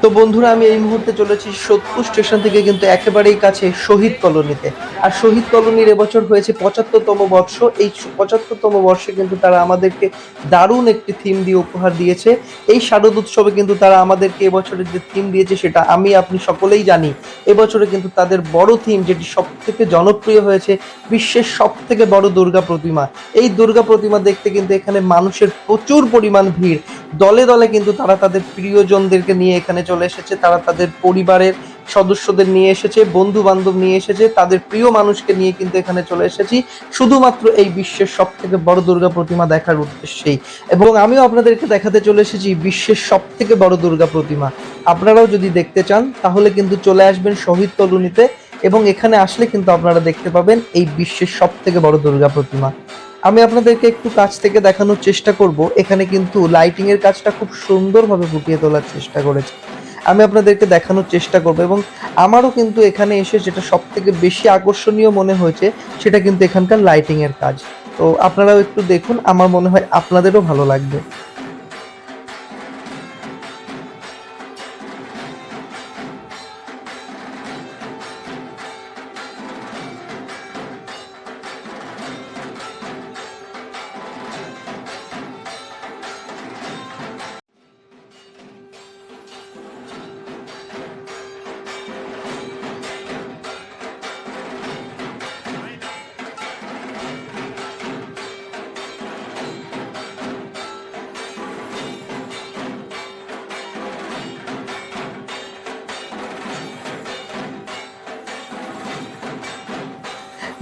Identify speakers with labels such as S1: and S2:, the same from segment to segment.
S1: তো বন্ধুরা, আমি এই মুহূর্তে চলেছি সোদপুর স্টেশন থেকে কিন্তু একেবারেই কাছে শহীদ কলোনিতে। আর শহীদ কলোনির এবছর হয়েছে ৭৫তম বর্ষ। এই ৭৫তম বর্ষে কিন্তু তারা আমাদেরকে দারুণ একটি থিম দিয়ে উপহার দিয়েছে। এই শারদ উৎসবে কিন্তু তারা আমাদেরকে এবছরের যে থিম দিয়েছে সেটা আমি আপনি সকলেই জানি। এবছরে কিন্তু তাদের বড় থিম, যেটি সব থেকে জনপ্রিয় হয়েছে, বিশ্বের সব থেকে বড় দুর্গা প্রতিমা। এই দুর্গা প্রতিমা দেখতে কিন্তু এখানে মানুষের প্রচুর পরিমাণ ভিড়। দলে দলে কিন্তু তারা তাদের প্রিয়জনদেরকে নিয়ে এখানে চলে এসেছে, তারা তাদের পরিবারের সদস্যদের নিয়ে এসেছে, বন্ধু বান্ধব নিয়ে এসেছে, তাদের প্রিয় মানুষকে নিয়ে কিন্তু এখানে চলে এসেছি শুধুমাত্র এই বিশ্বের সব থেকে বড় দুর্গা প্রতিমা দেখার উদ্দেশ্যেই। এবং আমিও আপনাদেরকে দেখাতে চলে এসেছি বিশ্বের সব থেকে বড় দুর্গা প্রতিমা। আপনারাও যদি দেখতে চান তাহলে কিন্তু চলে আসবেন শহীদ কলোনিতে, এবং এখানে আসলে কিন্তু আপনারা দেখতে পাবেন এই বিশ্বের সব থেকে বড় দুর্গা প্রতিমা। আমি আপনাদেরকে একটু কাছ থেকে দেখানোর চেষ্টা করব। এখানে কিন্তু লাইটিং এর কাজটা খুব সুন্দরভাবে ফুটিয়ে তোলার চেষ্টা করেছে। আমি আপনাদেরকে দেখানোর চেষ্টা করব, এবং আমারও কিন্তু এখানে এসে যেটা সব থেকে বেশি আকর্ষণীয় মনে হয়েছে সেটা কিন্তু এখানকার লাইটিং এর কাজ। তো আপনারাও একটু দেখুন, আমার মনে হয় আপনাদেরও ভালো লাগবে।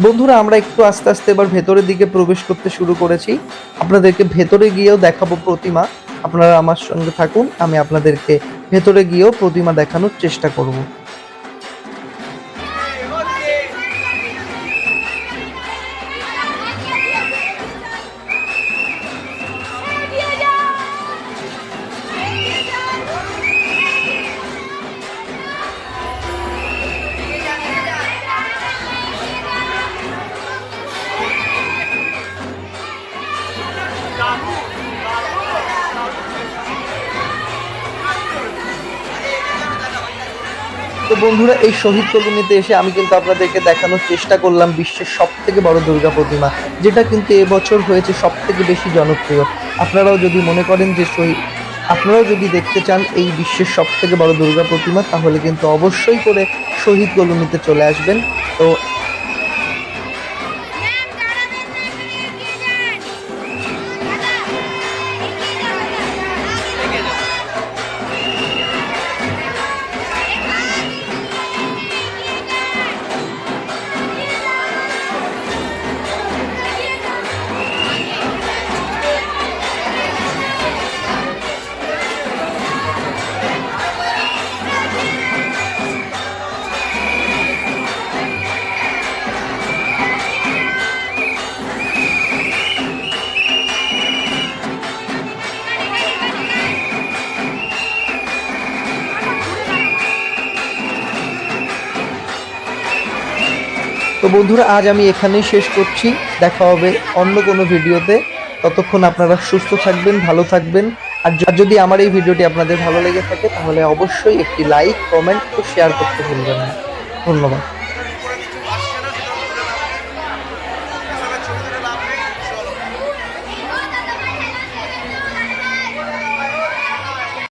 S1: বন্ধুরা, আমরা একটু আস্তে আস্তে এবার ভেতরের দিকে প্রবেশ করতে শুরু করেছি। আপনাদেরকে ভেতরে গিয়েও দেখাবো প্রতিমা। আপনারা আমার সঙ্গে থাকুন, আমি আপনাদেরকে ভেতরে গিয়েও প্রতিমা দেখানোর চেষ্টা করব। তো বন্ধুরা, এই শহীদ কলোনিতে এসে আমি কিন্তু আপনাদেরকে দেখানোর চেষ্টা করলাম বিশ্বের সব থেকে বড় দুর্গা প্রতিমা, যেটা কিন্তু এবছর হয়েছে সব থেকে বেশি জনপ্রিয়। আপনারাও যদি মনে করেন যে আপনারাও যদি দেখতে চান এই বিশ্বের সব থেকে বড় দুর্গা প্রতিমা, তাহলে কিন্তু অবশ্যই করে শহীদ কলোনিতে চলে আসবেন। তো তো বন্ধুরা, আজ আমি এখানেই শেষ করছি। দেখা হবে অন্য কোনো ভিডিওতে। ততক্ষণ আপনারা সুস্থ থাকবেন, ভালো থাকবেন। আর যদি আমার এই ভিডিওটি আপনাদের ভালো লেগে থাকে তাহলে অবশ্যই একটি লাইক, কমেন্ট ও শেয়ার করতে ভুলবেন না। ধন্যবাদ।